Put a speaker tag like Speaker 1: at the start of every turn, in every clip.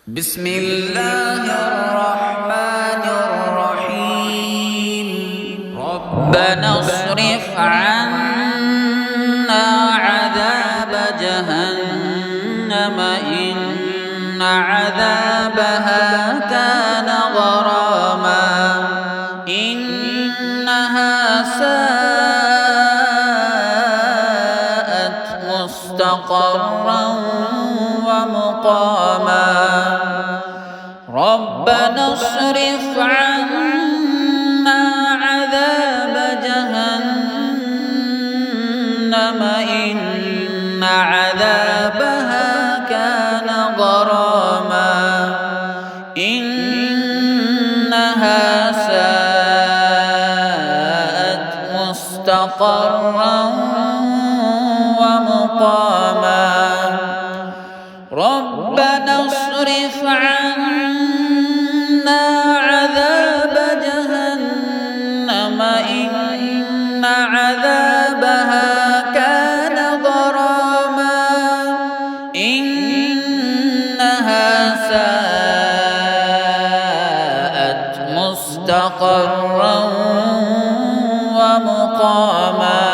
Speaker 1: بسم الله الرحمن الرحيم ربنا اصرف عنا عذاب جهنم إن عذابها كان غراما إنها ساءت مستقرا ومقاما ربنا اصرف عنا عذاب جهنم إن عذابها كان غراما إنها ساءت مستقرا ومقاما ربنا اصرف عنا عذاب جهنم إن عذابها كان غراما إنها ساءت مستقرا ومقاما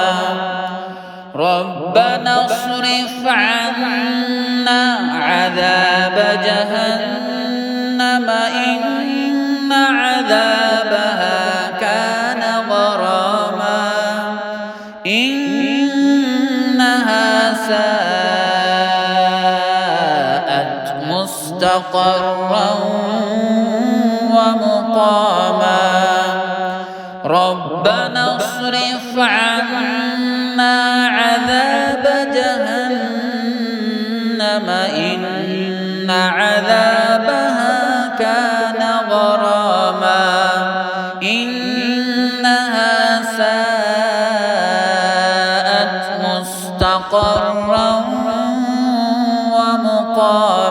Speaker 1: ربنا اصرف عنا عذاب جهنم إن عذابها كان غراما إنها ساءت مستقرا ومقاما ربنا اصرف عنا عذاب جهنم إن عذابها كان غراما إنها ساءت مستقرا ومقاما